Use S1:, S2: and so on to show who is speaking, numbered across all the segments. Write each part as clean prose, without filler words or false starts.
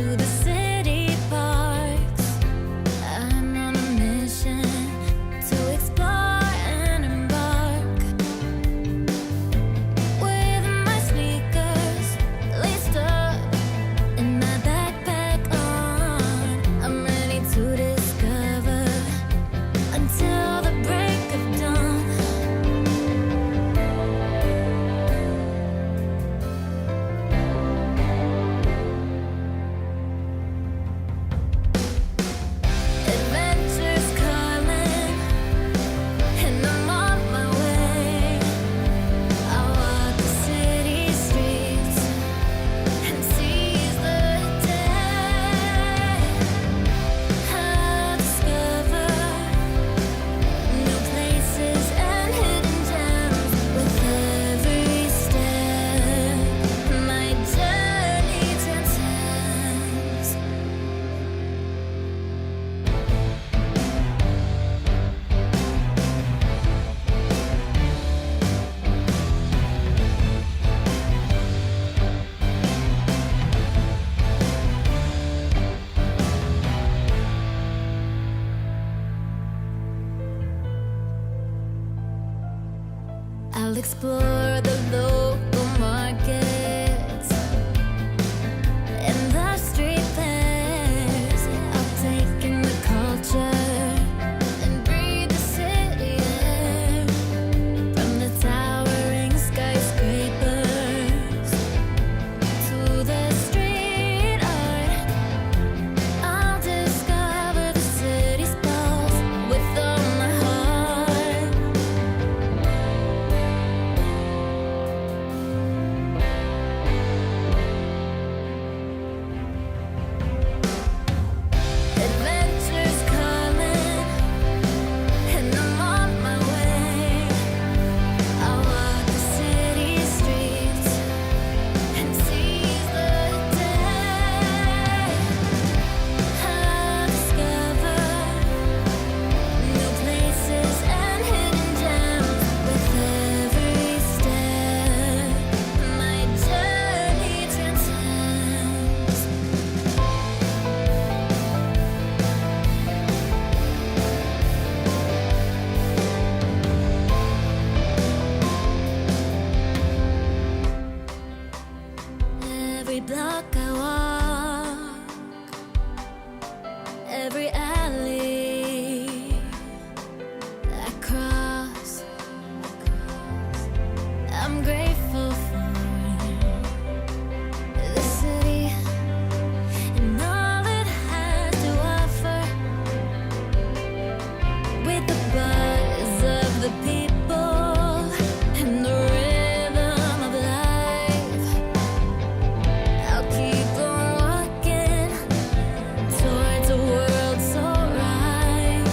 S1: to the city parks. I'm on a mission to explore and embark. With my sneakers laced up and my backpack on, I'm ready to discover until the break of dawn. Adventures calling, and I'm on my way. I walk the city streets and seize the day. I discover new places and hidden gems with every step. My journey transcends. I'll explore the local markets and the street fairs. I'll take in the culture and breathe the city air. From the towering skyscrapers to the street art, I'll discover the city's pulse with all my heart. Adventures calling, and I'm on my way. I walk the city streets and seize the day. I discover new places and hidden gems with every step. My journey transcends. Every block I walk, every alley I cross, I'm grateful for the city and all it has to offer. With the buzz of the people and the rhythm of life, I'll keep on walking towards a world so ripe.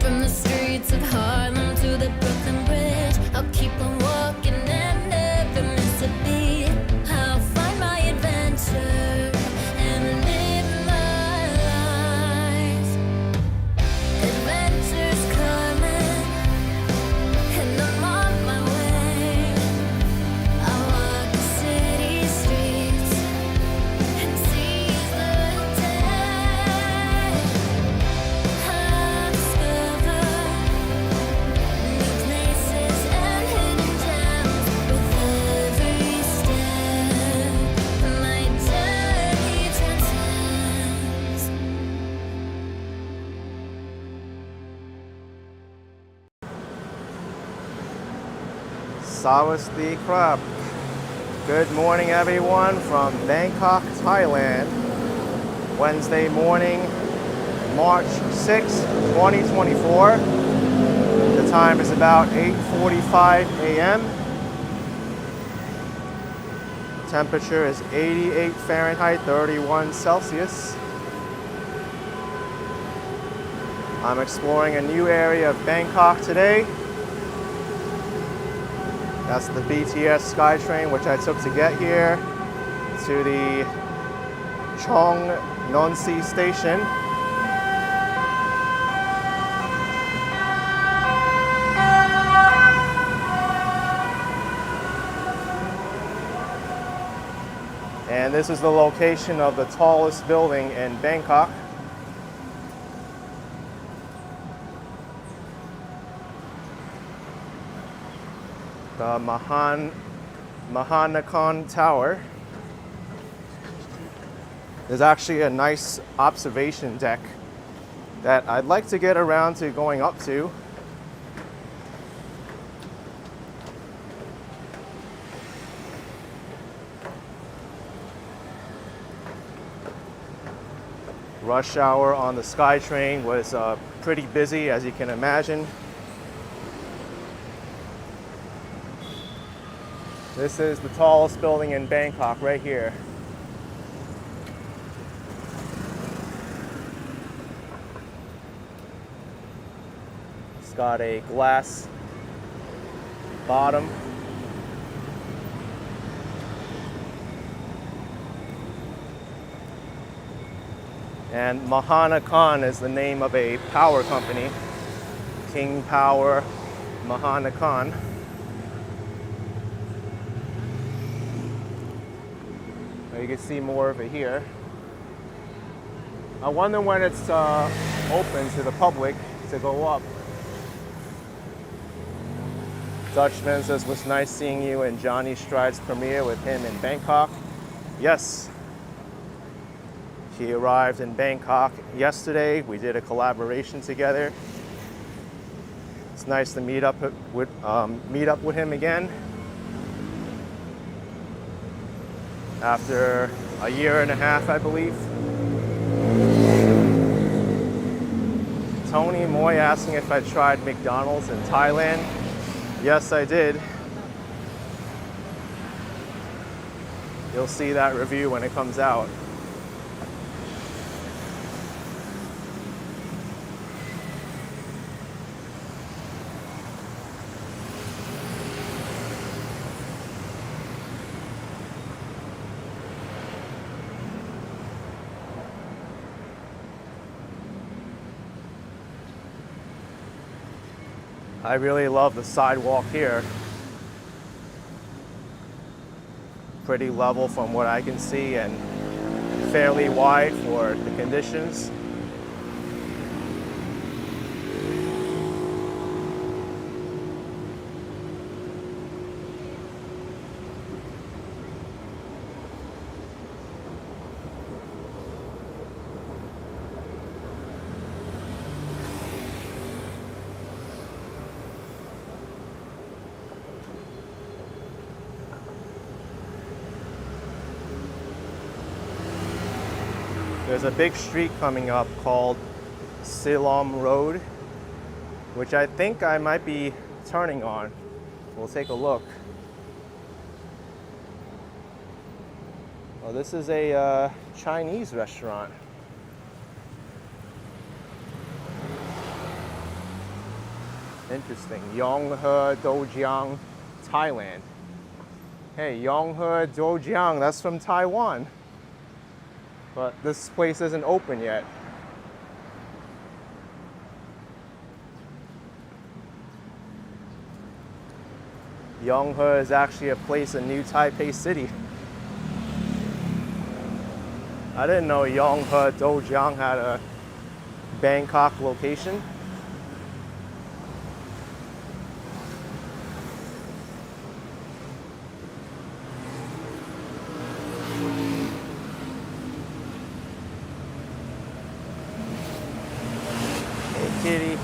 S1: From the streets of Harlem to the Brooklyn Bridge, I'll keep on walking and never miss a beat. I'll find my adventure and live my life. Adventures calling, and I'm on my way. I walk the city streets and seize the day. I discover new places and hidden gems with every step. My journey transcends.
S2: Sawadee krap. Good morning, everyone, from Bangkok, Thailand. Wednesday morning, March 6, 2024. The time is about 8:45 a.m. Temperature is 88 Fahrenheit, 31 Celsius. I'm exploring a new area of Bangkok today. That's the BTS SkyTrain, which I took to get here to the Chong Nonsi station. And this is the location of the tallest building in Bangkok. The Mahanakhon Tower. There's actually a nice observation deck that I'd like to get around to going up to. Rush hour on the SkyTrain was pretty busy, as you can imagine. This is the tallest building in Bangkok right here. It's got a glass bottom. And Mahanakhon is the name of a power company. King Power Mahanakhon. You can see more of it here. I wonder when it's open to the public to go up. Dutchman says, was nice seeing you in Johnny Stride's premiere with him in Bangkok. Yes. He arrived in Bangkok yesterday. We did a collaboration together. It's nice to meet up with him again after a year and a half, I believe. Tony Moy asking if I tried McDonald's in Thailand. Yes, I did. You'll see that review when it comes out. I really love the sidewalk here. Pretty level from what I can see and fairly wide for the conditions. There's a big street coming up called Cham Road, which I think I might be turning on. We'll take a look. Oh, this is a Chinese restaurant. Interesting. Yonghe Dojiang, Thailand. Hey, Yonghe Dojiang, that's from Taiwan. But this place isn't open yet. Yonghe is actually a place in New Taipei City. I didn't know Yonghe Dojiang had a Bangkok location. Kitty.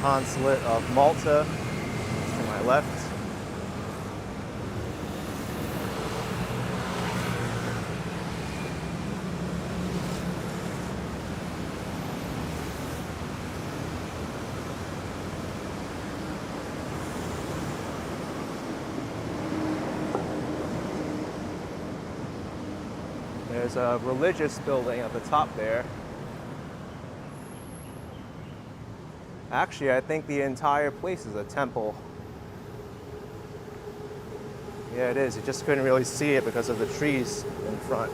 S2: Consulate of Malta to my left. There's a religious building at the top there. Actually, I think the entire place is a temple. Yeah, it is. You just couldn't really see it because of the trees in front.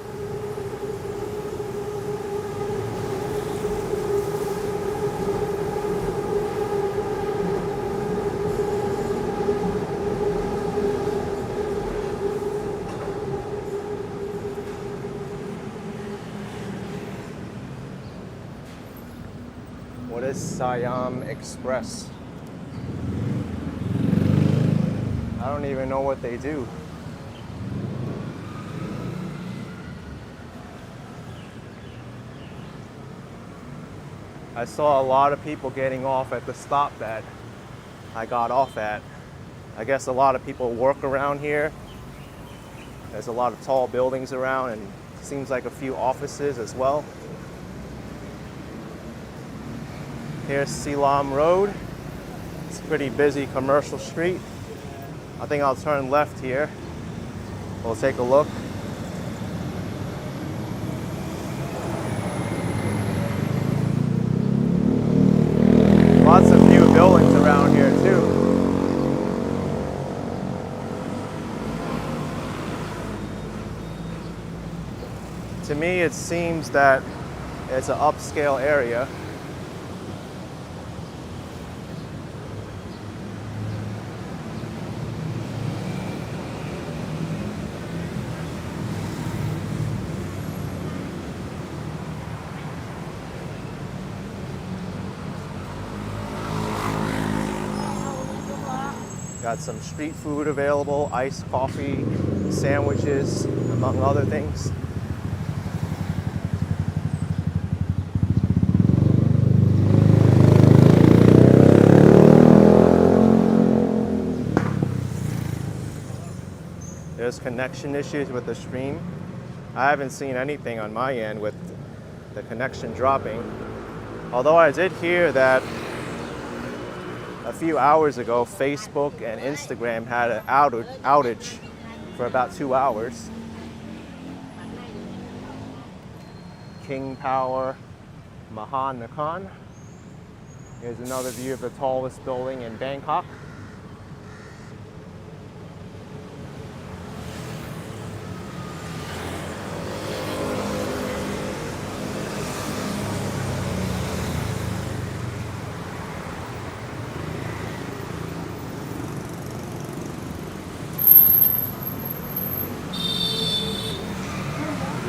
S2: What is Siam Express? I don't even know what they do. I saw a lot of people getting off at the stop that I got off at. I guess a lot of people work around here. There's a lot of tall buildings around and seems like a few offices as well. Here's Cham Road. It's a pretty busy commercial street. I think I'll turn left here. We'll take a look. Lots of new buildings around here too. To me, it seems that it's an upscale area. Got some street food available, iced coffee, sandwiches, among other things. There's connection issues with the stream. I haven't seen anything on my end with the connection dropping. Although I did hear that a few hours ago, Facebook and Instagram had an outage for about 2 hours. King Power, Mahan Nakhon. Here's another view of the tallest building in Bangkok.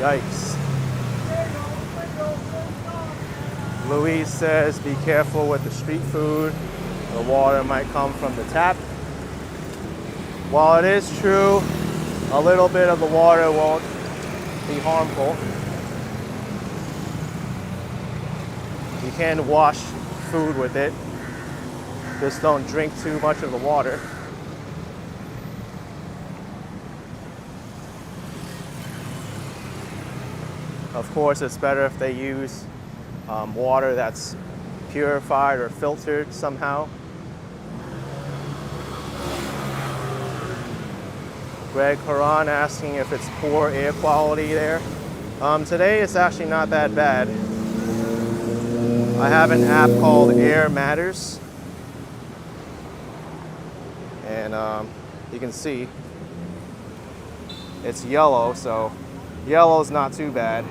S2: Yikes. Louise says be careful with the street food. The water might come from the tap. While it is true, a little bit of the water won't be harmful. You can wash food with it. Just don't drink too much of the water. Of course, it's better if they use water that's purified or filtered somehow. Greg Haran asking if it's poor air quality there. Today it's actually not that bad. I have an app called Air Matters. And you can see it's yellow, so yellow's not too bad.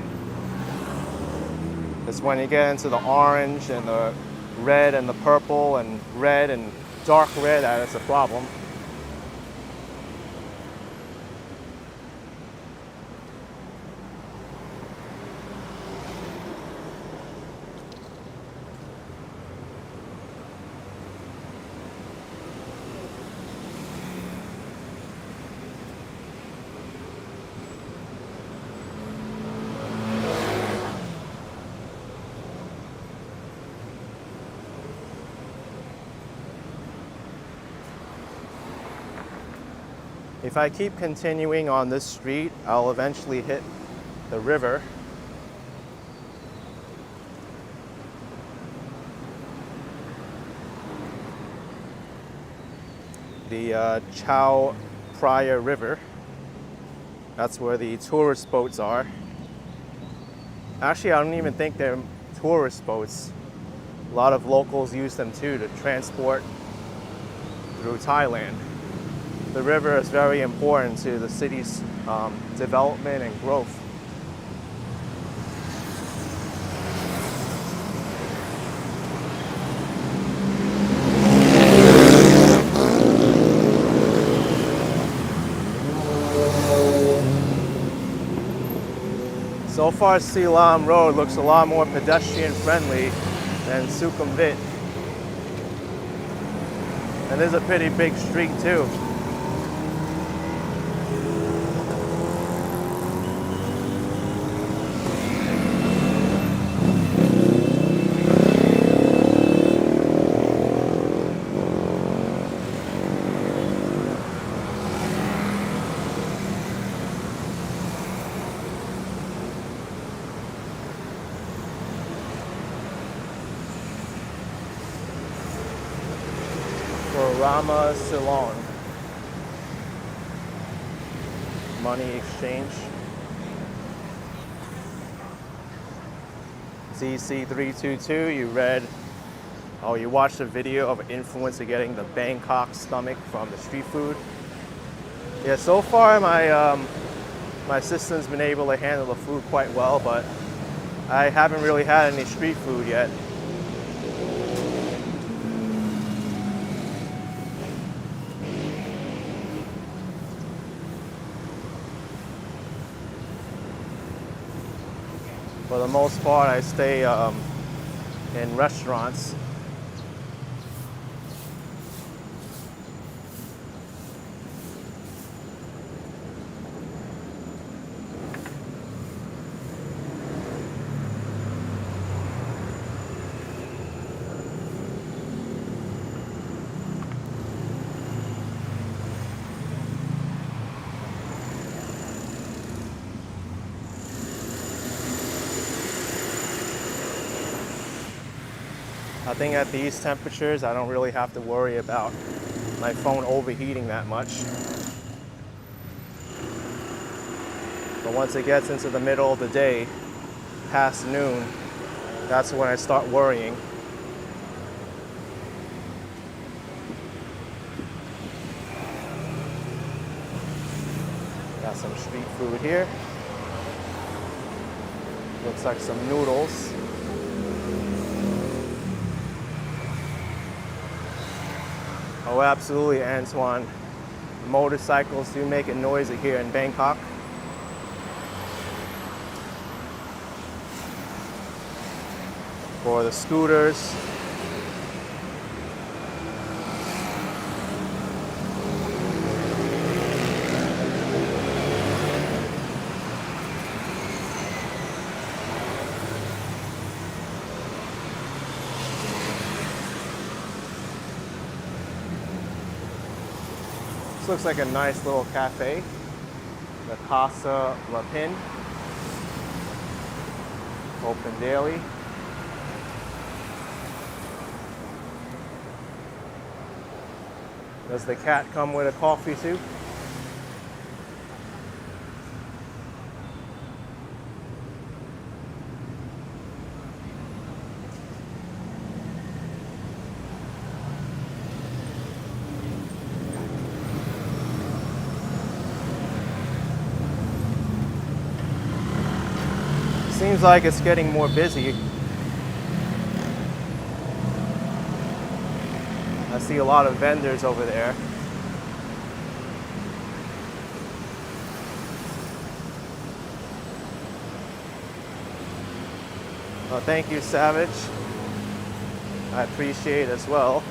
S2: It's when you get into the orange and the red and the purple and red and dark red that it's a problem. If I keep continuing on this street, I'll eventually hit the river. The Chao Phraya River. That's where the tourist boats are. Actually, I don't even think they're tourist boats. A lot of locals use them too to transport through Thailand. The river is very important to the city's development and growth. So far, Cham Road looks a lot more pedestrian friendly than Sukhumvit. And there's a pretty big street too. Rama Ceylon money exchange. ZC322, you watched a video of influencer getting the Bangkok stomach from the street food. Yeah, so far my assistant's been able to handle the food quite well, but I haven't really had any street food yet. For the most part, I stay in restaurants. I think at these temperatures, I don't really have to worry about my phone overheating that much. But once it gets into the middle of the day, past noon, that's when I start worrying. Got some street food here. Looks like some noodles. Oh, absolutely, Antoine. Motorcycles do make it noisy here in Bangkok. For the scooters. Looks like a nice little cafe, the Casa La Pin, open daily. Does the cat come with a coffee too? Seems like it's getting more busy. I see a lot of vendors over there. Well, thank you, Savage. I appreciate it as well.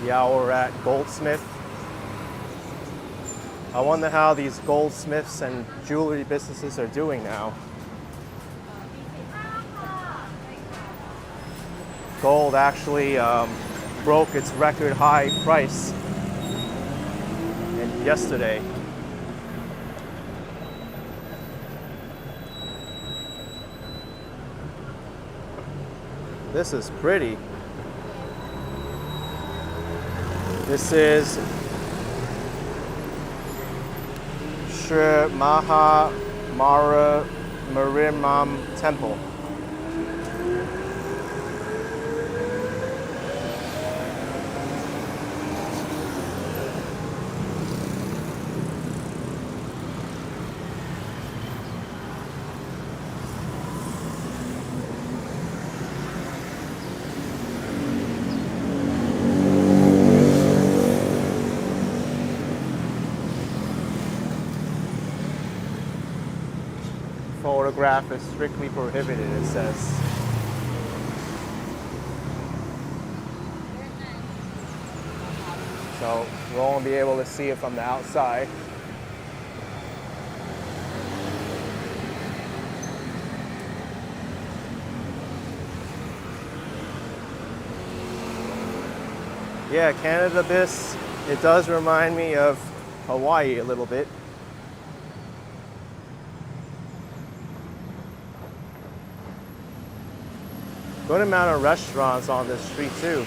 S2: Yeah, we're at Goldsmith. I wonder how these goldsmiths and jewelry businesses are doing now. Gold actually broke its record high price yesterday. This is pretty. This is Sri Maha Marimam Temple. Photograph is strictly prohibited, it says. So we'll only be able to see it from the outside. Yeah, Canada Abyss, it does remind me of Hawaii a little bit. Good amount of restaurants on this street too.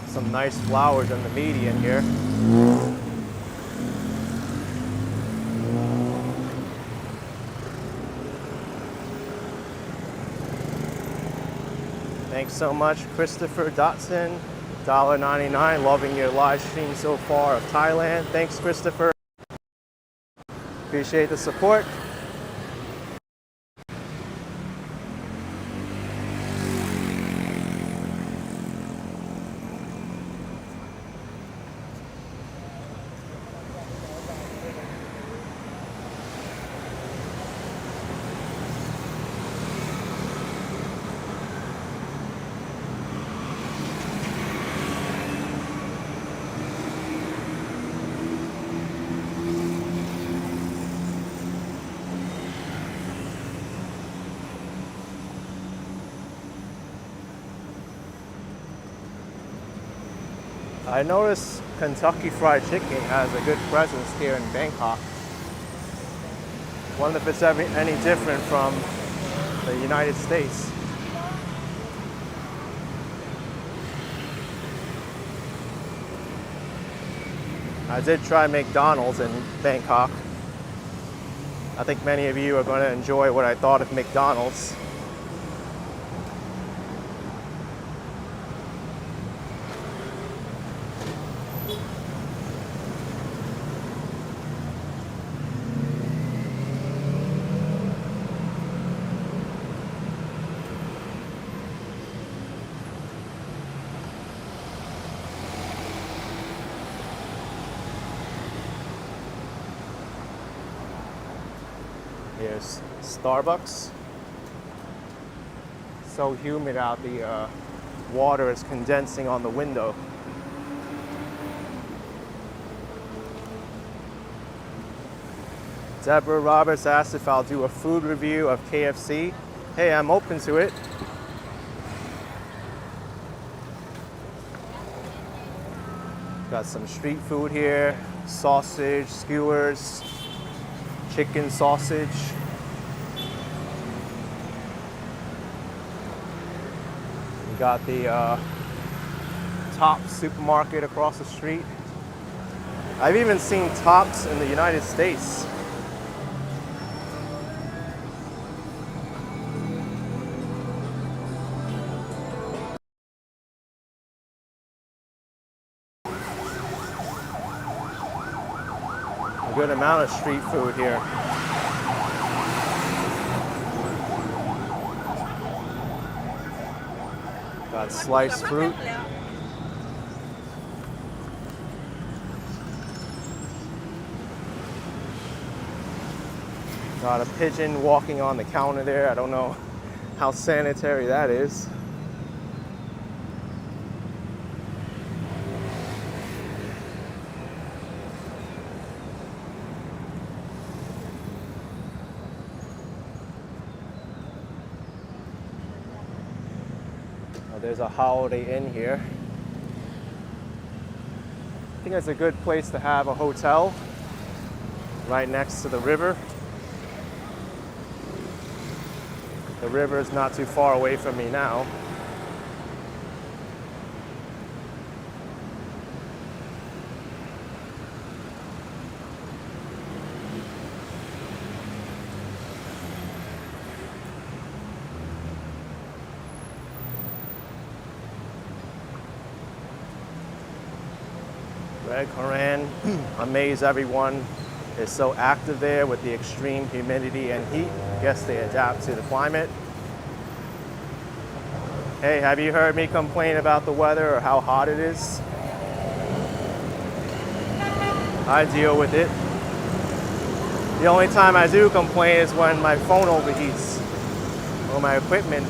S2: Some nice flowers in the median here. Thanks so much, Christopher Dotson, $1.99. Loving your live stream so far of Thailand. Thanks, Christopher. Appreciate the support. I noticed Kentucky Fried Chicken has a good presence here in Bangkok. Wonder if it's any different from the United States. I did try McDonald's in Bangkok. I think many of you are going to enjoy what I thought of McDonald's. Here's Starbucks. So humid out, the water is condensing on the window. Deborah Roberts asked if I'll do a food review of KFC. Hey, I'm open to it. Got some street food here, sausage, skewers, chicken sausage. We got the Tops supermarket across the street. I've even seen Tops in the United States. A good amount of street food here. Got sliced fruit. Got a pigeon walking on the counter there. I don't know how sanitary that is. There's a Holiday Inn here. I think it's a good place to have a hotel right next to the river. The river is not too far away from me now. Red Koran, amaze everyone, is so active there with the extreme humidity and heat. Guess they adapt to the climate. Hey, have you heard me complain about the weather or how hot it is? I deal with it. The only time I do complain is when my phone overheats or my equipment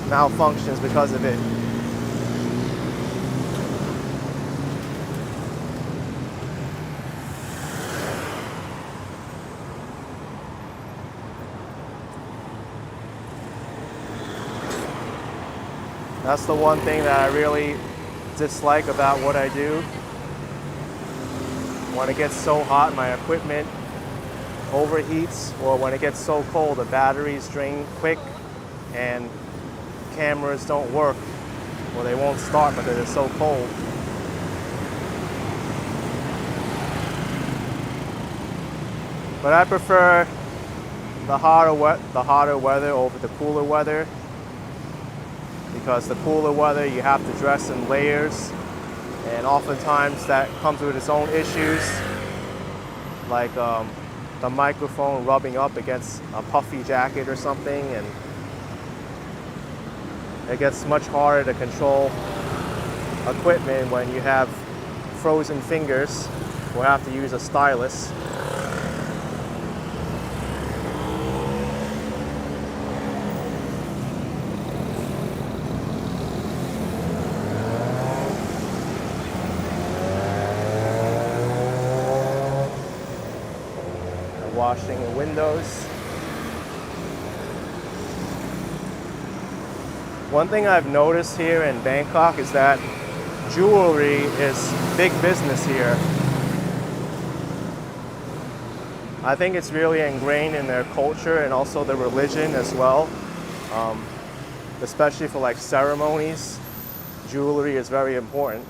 S2: malfunctions because of it. That's the one thing that I really dislike about what I do. When it gets so hot, my equipment overheats, or when it gets so cold, the batteries drain quick and cameras don't work, or they won't start because it's so cold. But I prefer the hotter weather over the cooler weather. Because the cooler weather, you have to dress in layers, and oftentimes that comes with its own issues, like the microphone rubbing up against a puffy jacket or something, and it gets much harder to control equipment when you have frozen fingers or have to use a stylus. Washing the windows. One thing I've noticed here in Bangkok is that jewelry is big business here. I think it's really ingrained in their culture and also the religion as well. Especially for like ceremonies, jewelry is very important.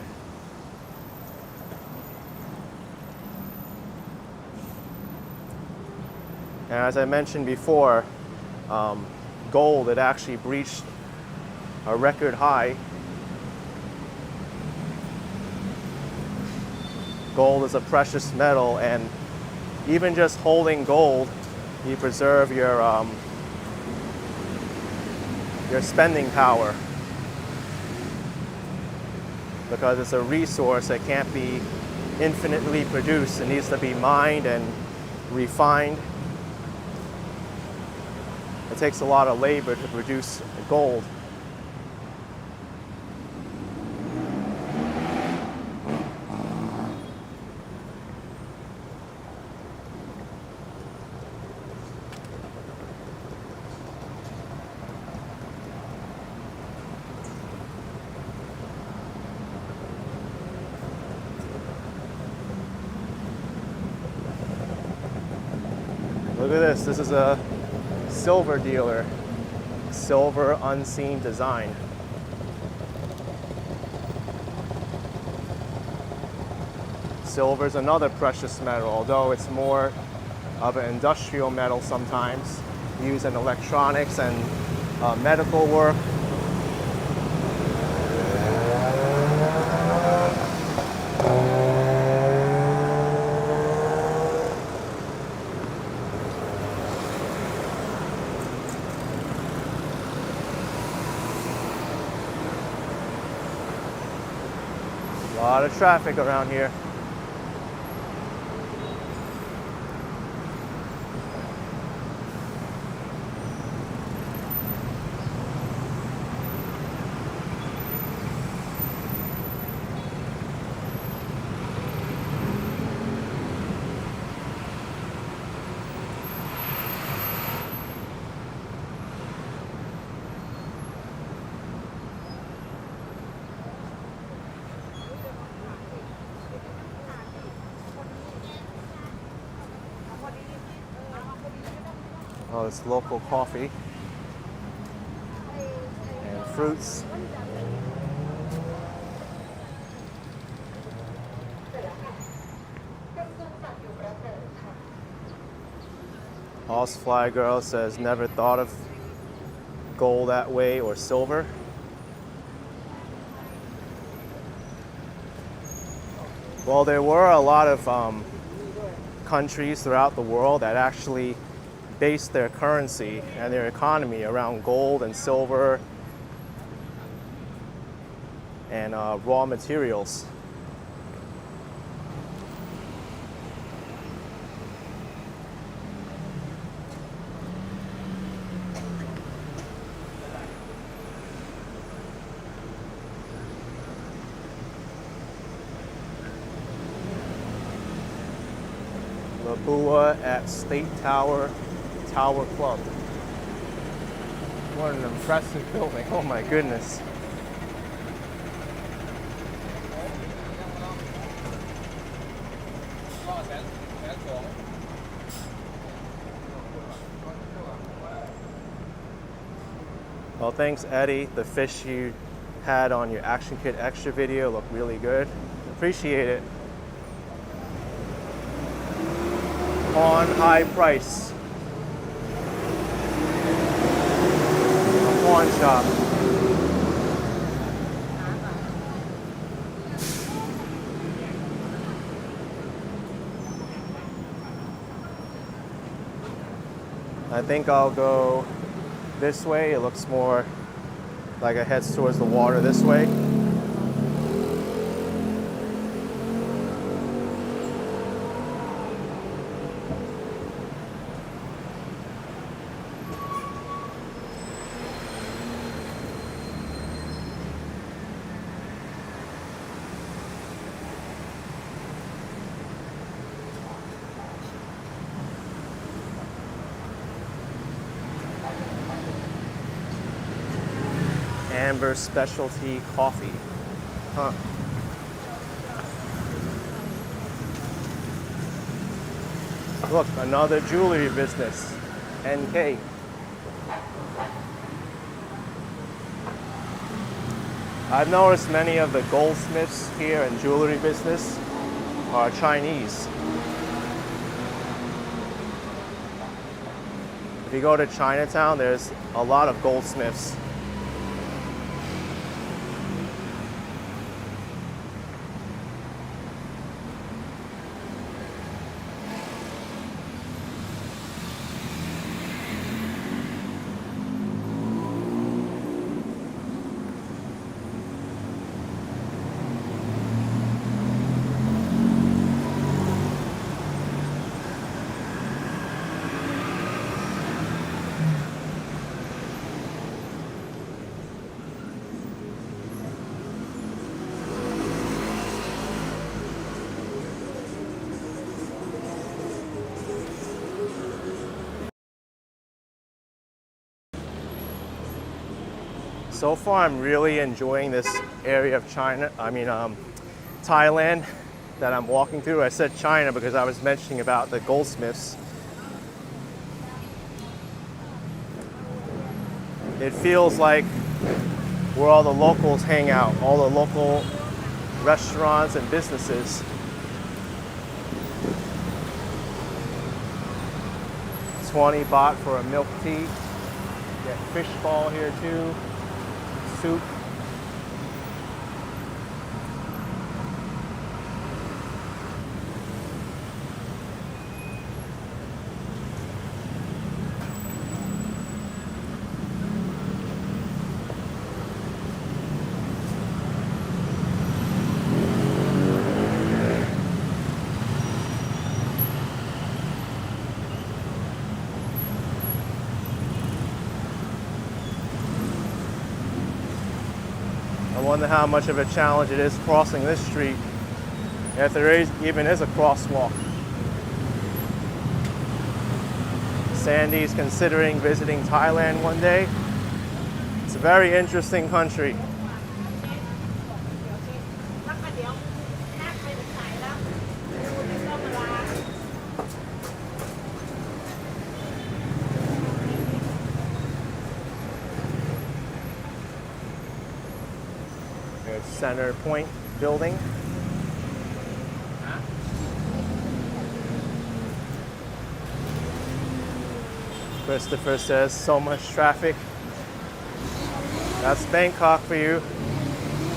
S2: And as I mentioned before, gold had actually breached a record high. Gold is a precious metal, and even just holding gold, you preserve your spending power, because it's a resource that can't be infinitely produced. It needs to be mined and refined. It takes a lot of labor to produce gold. Look at this. This is a silver dealer. Silver unseen design. Silver is another precious metal, although it's more of an industrial metal sometimes, used in electronics and medical work. A lot of traffic around here. Oh, it's local coffee and fruits. Housefly Girl says, never thought of gold that way or silver. Well, there were a lot of countries throughout the world that actually based their currency and their economy around gold and silver and raw materials. Labua at State Tower Club. What an impressive building, oh my goodness. Well, thanks Eddie. The fish you had on your Action Kit Extra video looked really good. Appreciate it. On high price. Pawn shop. I think I'll go this way. It looks more like it heads towards the water this way. Amber Specialty Coffee. Huh. Look, another jewelry business. NK. I've noticed many of the goldsmiths here and jewelry business are Chinese. If you go to Chinatown, there's a lot of goldsmiths. So far, I'm really enjoying this area of Thailand that I'm walking through. I said China because I was mentioning about the goldsmiths. It feels like where all the locals hang out, all the local restaurants and businesses. $1.20 baht for a milk tea. Get fish ball here too. Soup. I wonder how much of a challenge it is crossing this street, if there even is a crosswalk. Sandy's considering visiting Thailand one day. It's a very interesting country. There's Center Point building. Christopher says, so much traffic. That's Bangkok for you.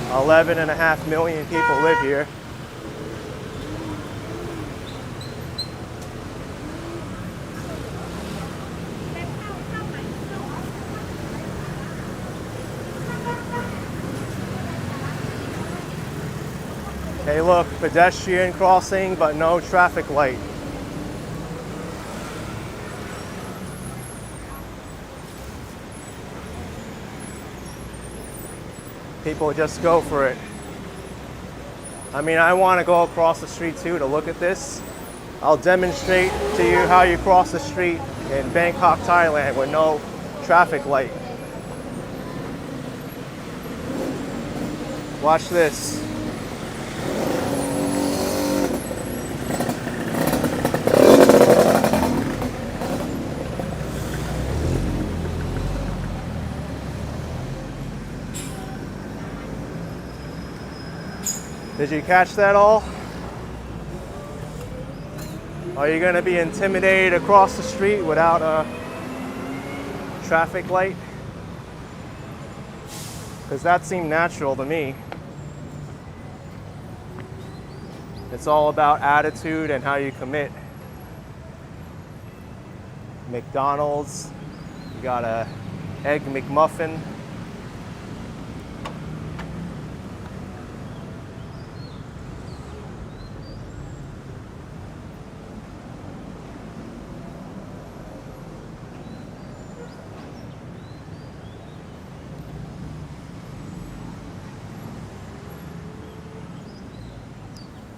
S2: 11.5 million people live here. Hey look, pedestrian crossing, but no traffic light. People just go for it. I mean, I want to go across the street too to look at this. I'll demonstrate to you how you cross the street in Bangkok, Thailand with no traffic light. Watch this. Did you catch that all? Are you going to be intimidated across the street without a traffic light? Because that seemed natural to me. It's all about attitude and how you commit. McDonald's, you got a Egg McMuffin.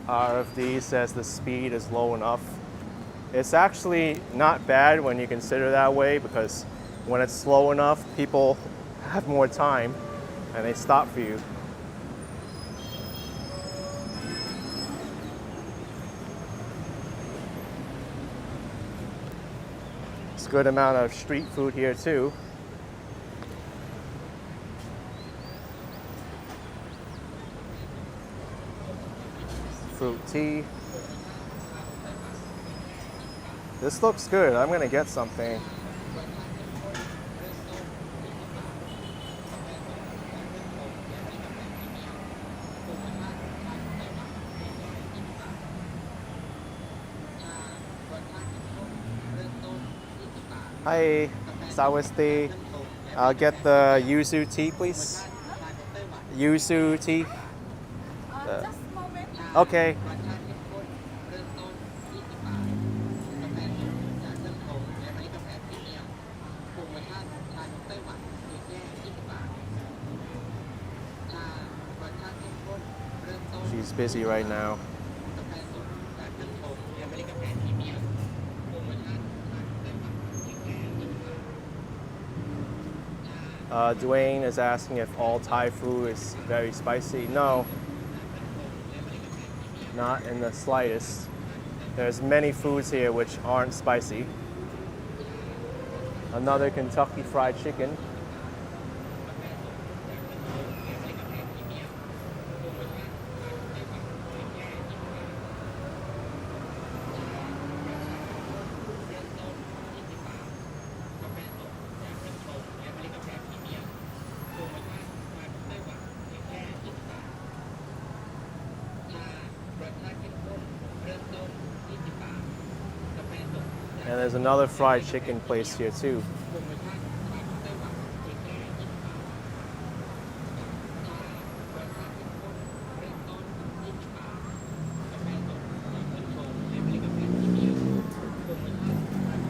S2: RFD says the speed is low enough. It's actually not bad when you consider that way, because when it's slow enough, people have more time and they stop for you. It's a good amount of street food here too. Fruit tea. This looks good. I'm gonna get something. Hi, Sawasti. I'll get the yuzu tea, please. Yuzu tea. Okay. She's busy right now. Dwayne is asking if all Thai food is very spicy. No. Not in the slightest. There's many foods here which aren't spicy. Another Kentucky Fried Chicken. there's another fried chicken place here too.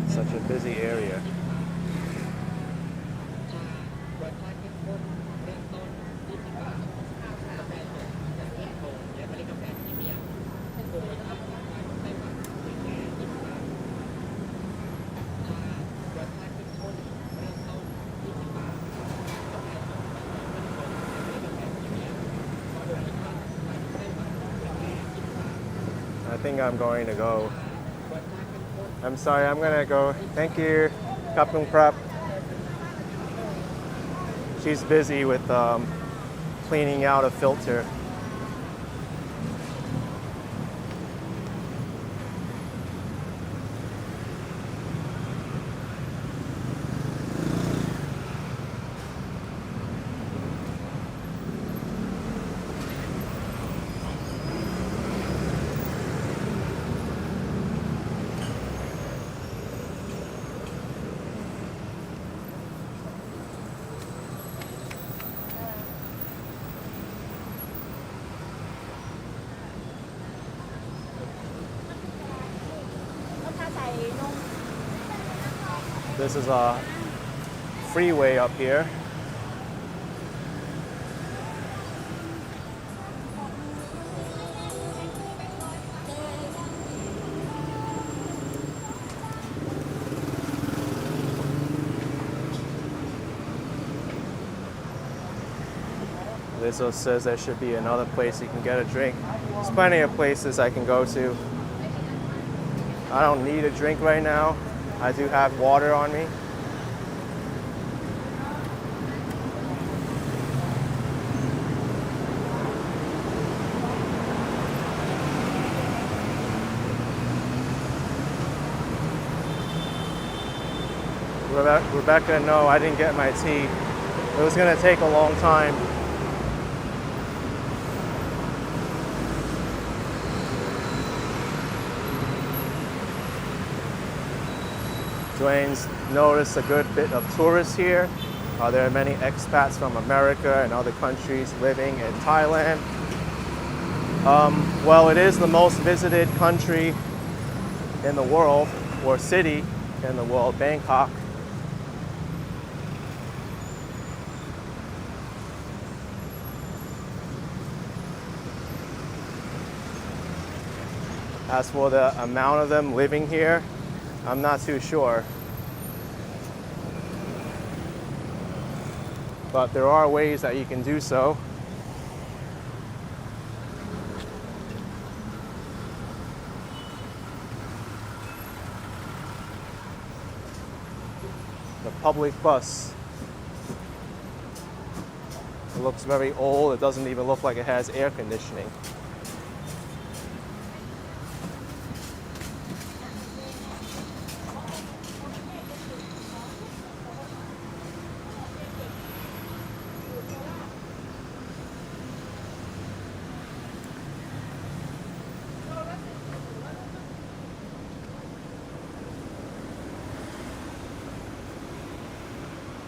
S2: Such a busy area. I think I'm going to go. I'm sorry, I'm gonna go. Thank you. Kapung prep. She's busy with cleaning out a filter. This is a freeway up here. This also says there should be another place you can get a drink. There's plenty of places I can go to. I don't need a drink right now. I do have water on me. Rebecca, no, I didn't get my tea. It was gonna take a long time. Dwayne's noticed a good bit of tourists here. There are many expats from America and other countries living in Thailand. Well, it is the most visited country in the world, or city in the world, Bangkok. As for the amount of them living here, I'm not too sure. But there are ways that you can do so. The public bus. It looks very old. It doesn't even look like it has air conditioning.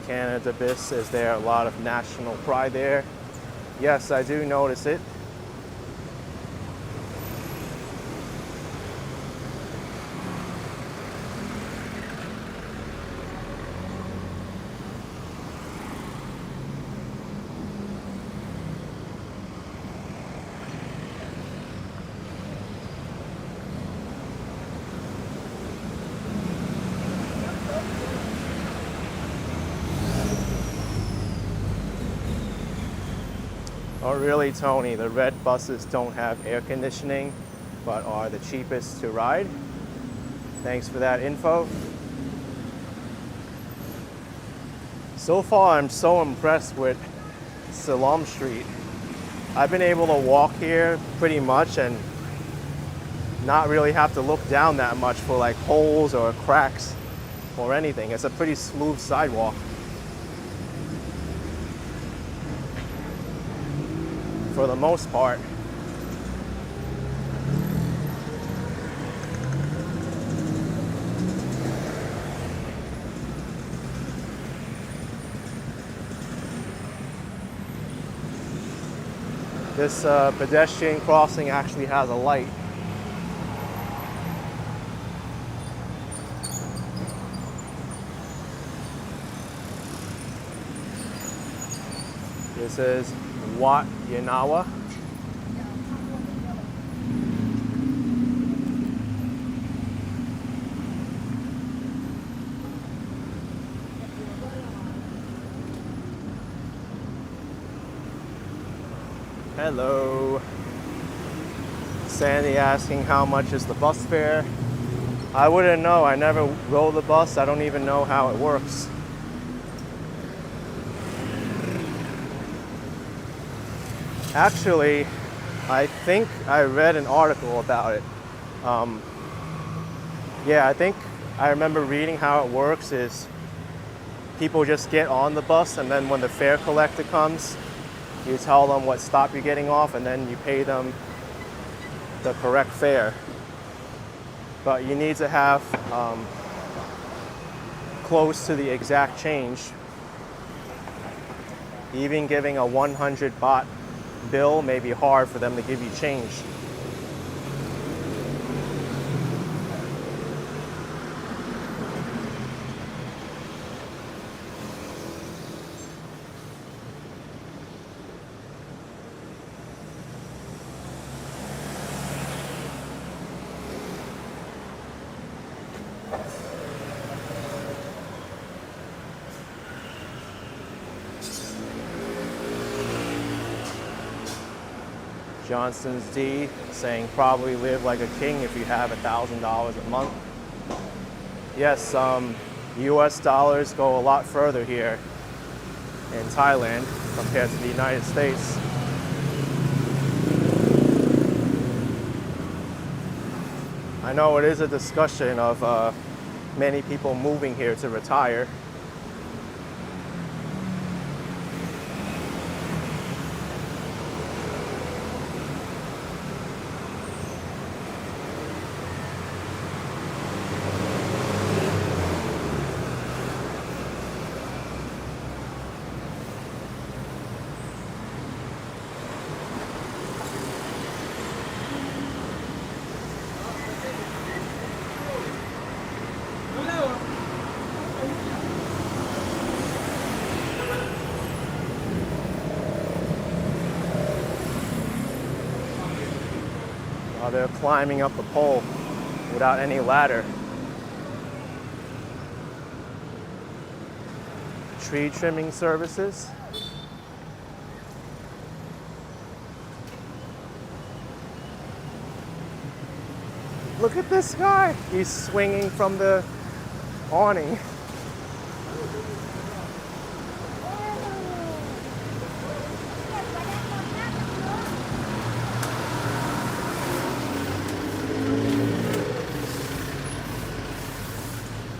S2: Canada Bis, is there a lot of national pride there? Yes, I do notice it. Oh really, Tony, the red buses don't have air conditioning, but are the cheapest to ride. Thanks for that info. So far, I'm so impressed with Siloam Street. I've been able to walk here pretty much and not really have to look down that much for like holes or cracks or anything. It's a pretty smooth sidewalk. For the most part. This pedestrian crossing actually has a light. This is Wat Yanawa. Hello. Sandy asking how much is the bus fare. I wouldn't know. I never rode the bus. I don't even know how it works. Actually, I think I read an article about it. Yeah, I think I remember reading how it works is people just get on the bus, and then when the fare collector comes, you tell them what stop you're getting off, and then you pay them the correct fare. But you need to have close to the exact change. Even giving a 100 baht bill may be hard for them to give you change. Johnston's D saying probably live like a king if you have $1,000 a month. Yes, US dollars go a lot further here in Thailand compared to the United States. I know it is a discussion of many people moving here to retire. They're climbing up the pole without any ladder. Tree trimming services. Look at this guy. He's swinging from the awning.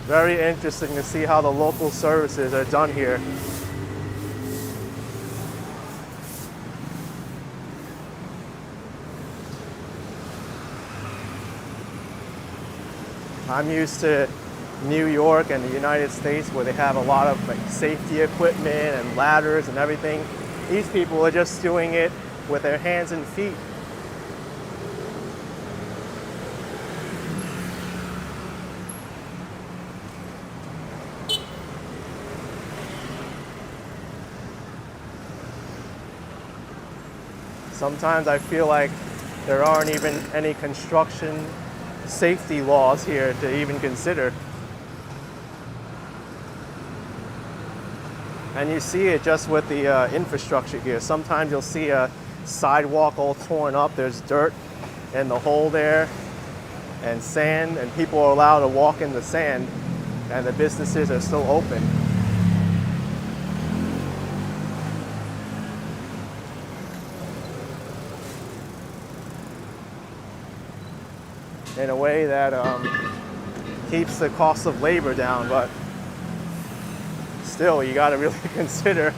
S2: Very interesting to see how the local services are done here. I'm used to New York and the United States where they have a lot of like safety equipment and ladders and everything. These people are just doing it with their hands and feet. Sometimes I feel like there aren't even any construction safety laws here to even consider. And you see it just with the infrastructure here. Sometimes you'll see a sidewalk all torn up. There's dirt in the hole there and sand, and people are allowed to walk in the sand, and the businesses are still open. In a way that keeps the cost of labor down, but still, you got to really consider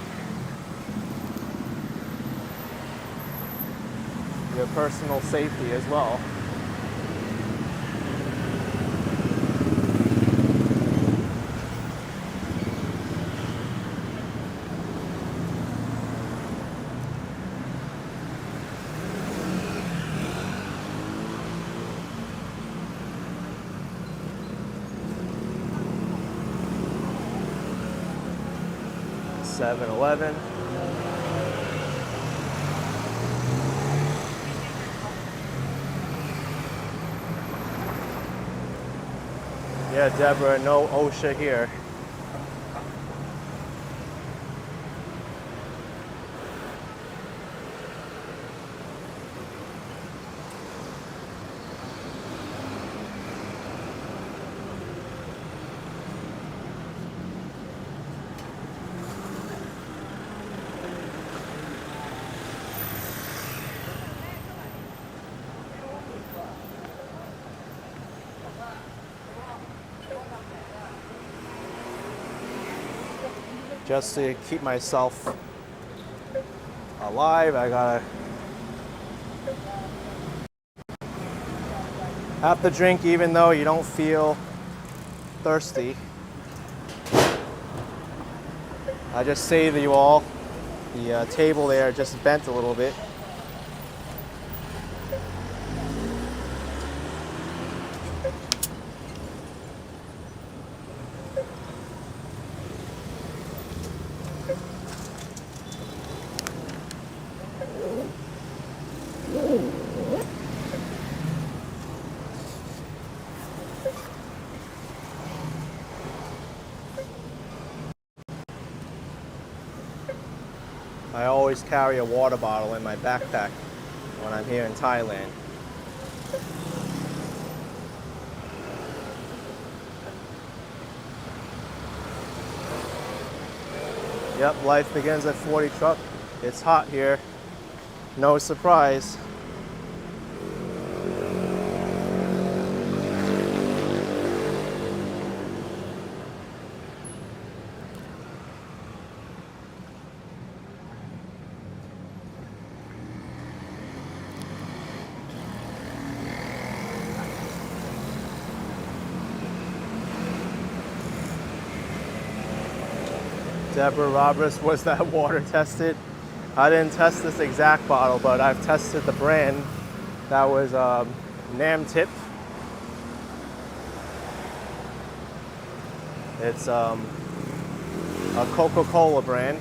S2: your personal safety as well. 7-Eleven. Yeah, Deborah, no OSHA here. Just to keep myself alive, I gotta have to drink even though you don't feel thirsty. I just saved you all. The table there just bent a little bit. I always carry a water bottle in my backpack when I'm here in Thailand. Yep, life begins at 40 truck. It's hot here. No surprise. Deborah Roberts, was that water tested? I didn't test this exact bottle, but I've tested the brand. That was Nam Tip. It's a Coca-Cola brand.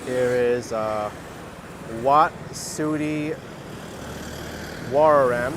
S2: Here is Wat Sudi Wararam.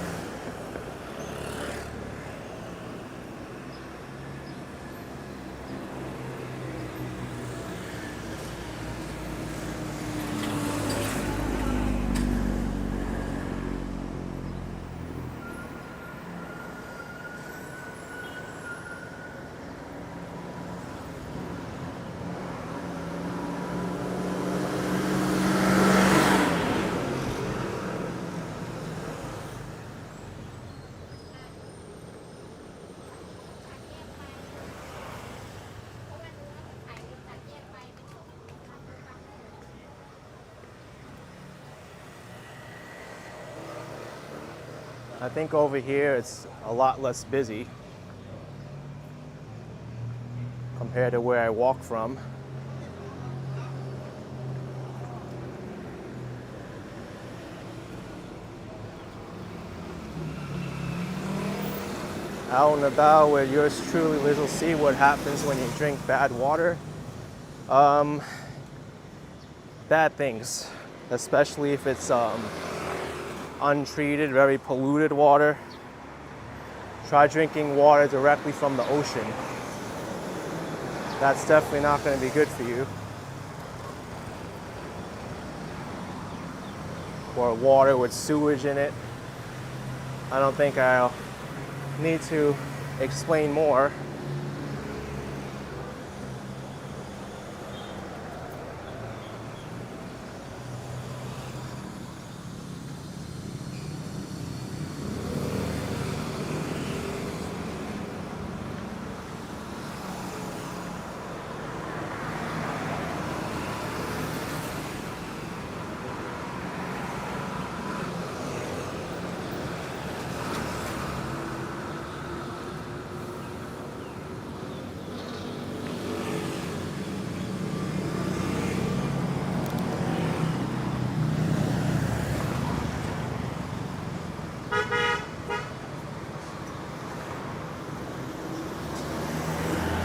S2: I think over here it's a lot less busy compared to where I walk from. Out and about where yours truly will see what happens when you drink bad water. Bad things, especially if it's untreated, very polluted water. Try drinking water directly from the ocean. That's definitely not going to be good for you. Or water with sewage in it. I don't think I'll need to explain more.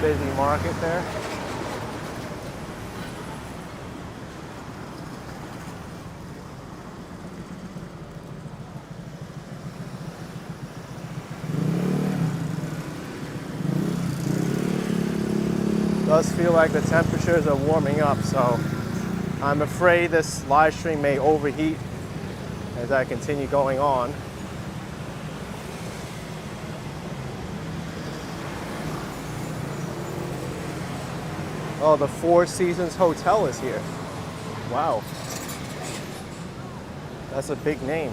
S2: busy market there. Does feel like the temperatures are warming up, so I'm afraid this live stream may overheat as I continue going on. Oh, the Four Seasons Hotel is here. Wow. That's a big name.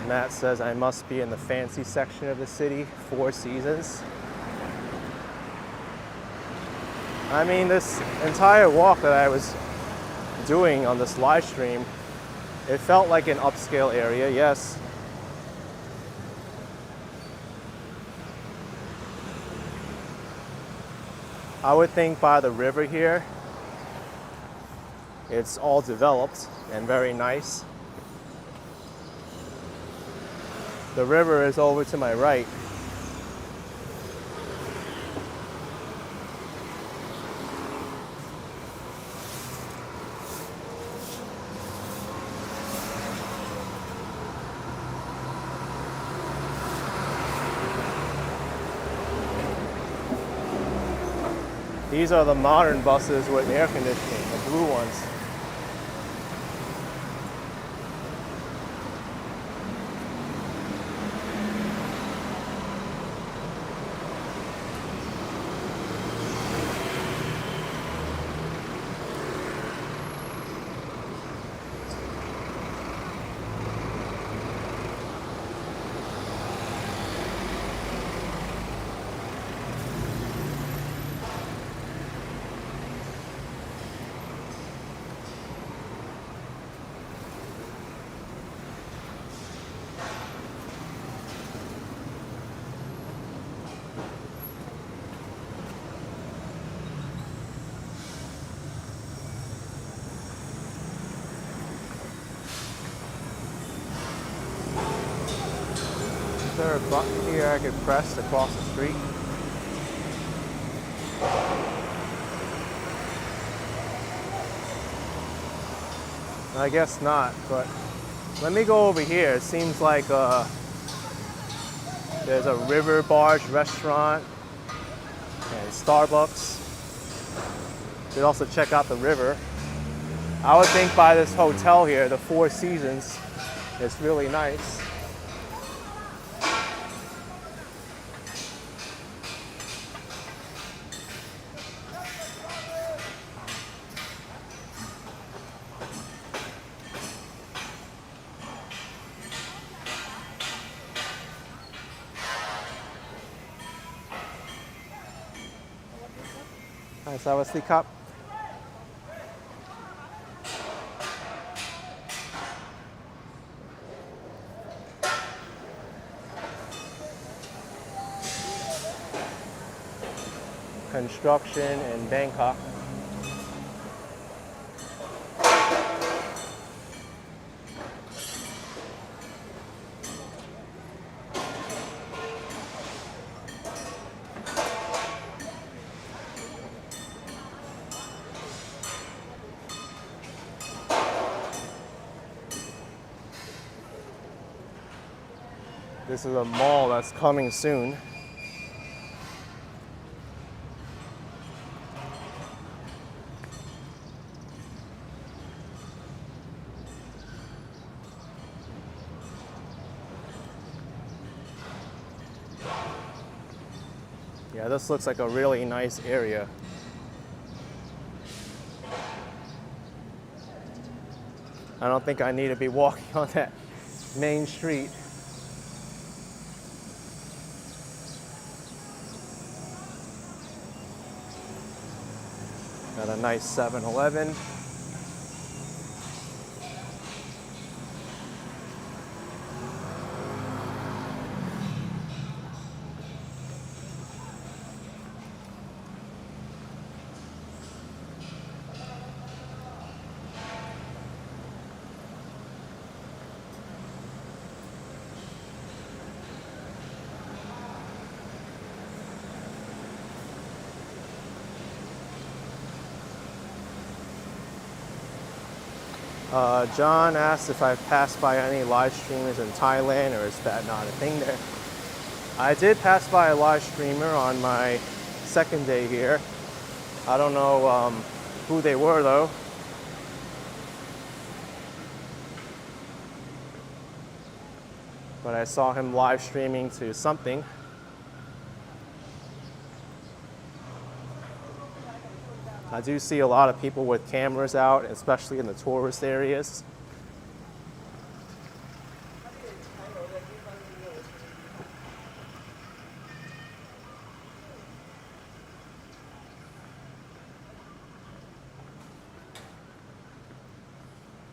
S2: Matt says I must be in the fancy section of the city, Four Seasons. I mean, this entire walk that I was doing on this live stream, it felt like an upscale area, yes. I would think by the river here, it's all developed and very nice. The river is over to my right. These are the modern buses with air conditioning, the blue ones. Is there a button here I could press to cross the street? I guess not, but let me go over here. It seems like there's a river barge restaurant and Starbucks. You could also check out the river. I would think by this hotel here, the Four Seasons, it's really nice. Sawadee Cup. Construction in Bangkok. This is a mall that's coming soon. Yeah, this looks like a really nice area. I don't think I need to be walking on that main street. Got a nice 7-Eleven. John asked if I've passed by any live streamers in Thailand, or is that not a thing there? I did pass by a live streamer on my second day here. I don't know who they were though. But I saw him live streaming to something. I do see a lot of people with cameras out, especially in the tourist areas.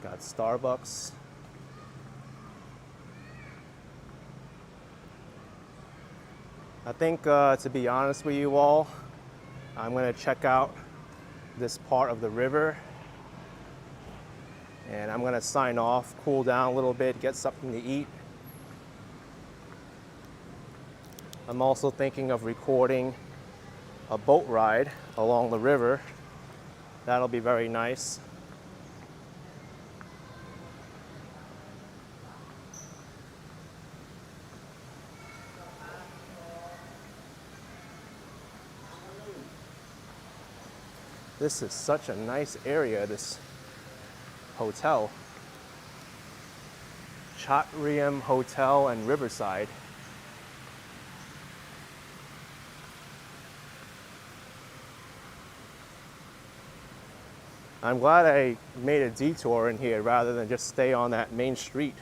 S2: Got Starbucks. I think, to be honest with you all, I'm gonna check out this part of the river, and I'm gonna sign off, cool down a little bit, get something to eat. I'm also thinking of recording a boat ride along the river. That'll be very nice. This is such a nice area, this hotel. Cham Road Hotel and Riverside. I'm glad I made a detour in here rather than just stay on that main street.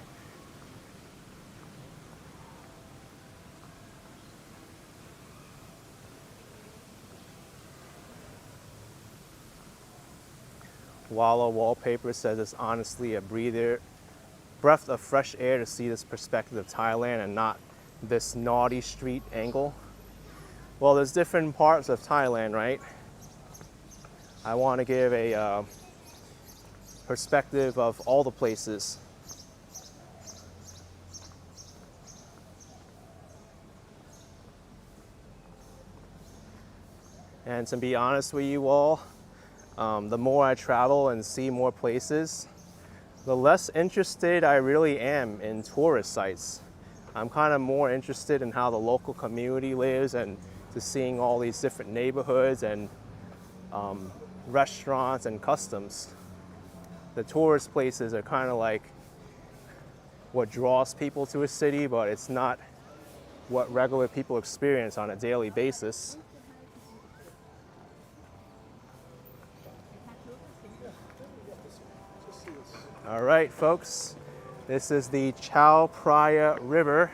S2: Walla wallpaper says it's honestly a breath of fresh air to see this perspective of Thailand and not this naughty street angle. Well, there's different parts of Thailand, right? I want to give a perspective of all the places. And to be honest with you all, the more I travel and see more places, the less interested I really am in tourist sites. I'm kind of more interested in how the local community lives and to seeing all these different neighborhoods and restaurants and customs. The tourist places are kind of like what draws people to a city, but it's not what regular people experience on a daily basis. All right, folks, this is the Chao Phraya River.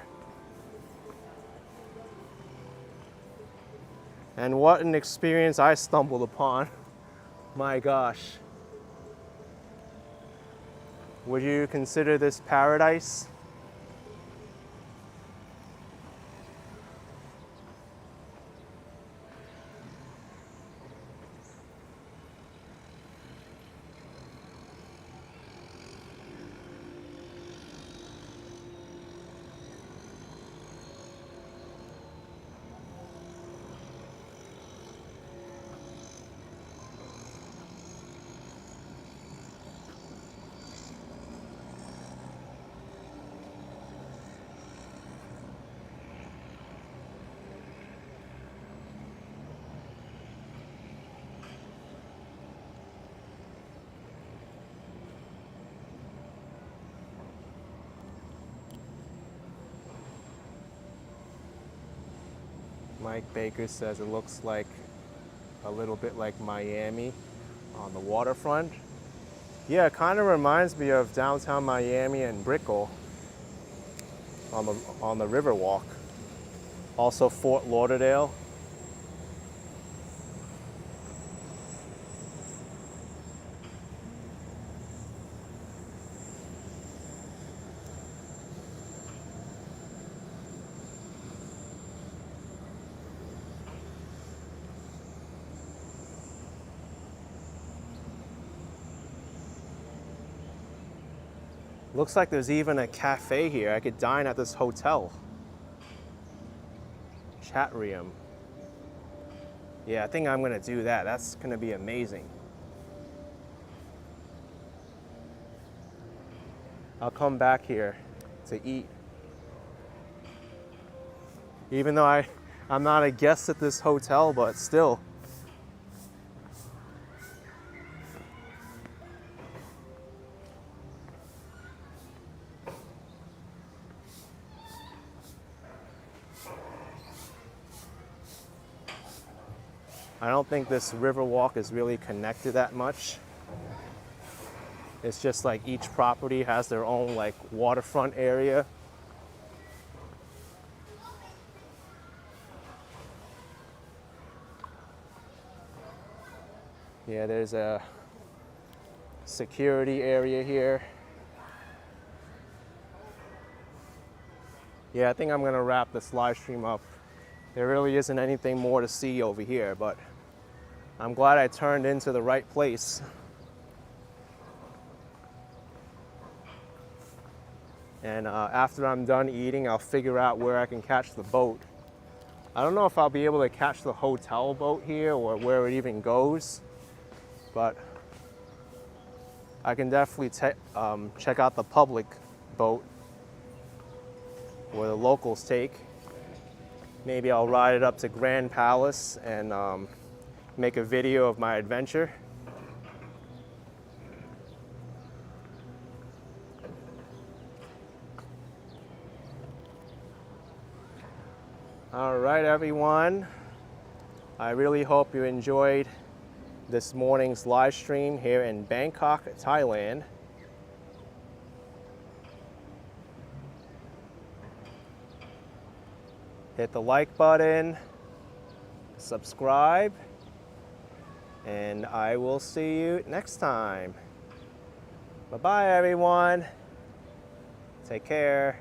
S2: And what an experience I stumbled upon. My gosh. Would you consider this paradise? Mike Baker says it looks like a little bit like Miami on the waterfront. Yeah, it kind of reminds me of downtown Miami and Brickell on the Riverwalk. Also Fort Lauderdale. Looks like there's even a cafe here. I could dine at this hotel. Chatrium. Yeah, I think I'm gonna do that. That's gonna be amazing. I'll come back here to eat. Even though I'm not a guest at this hotel, but still. I don't think this Riverwalk is really connected that much. It's just like each property has their own like waterfront area. Yeah, there's a security area here. Yeah, I think I'm gonna wrap this live stream up. There really isn't anything more to see over here, but I'm glad I turned into the right place. And after I'm done eating, I'll figure out where I can catch the boat. I don't know if I'll be able to catch the hotel boat here or where it even goes, but I can definitely check out the public boat where the locals take. Maybe I'll ride it up to Grand Palace and make a video of my adventure. All right, everyone. I really hope you enjoyed this morning's live stream here in Bangkok, Thailand. Hit the like button, subscribe, and I will see you next time. Bye-bye, everyone. Take care.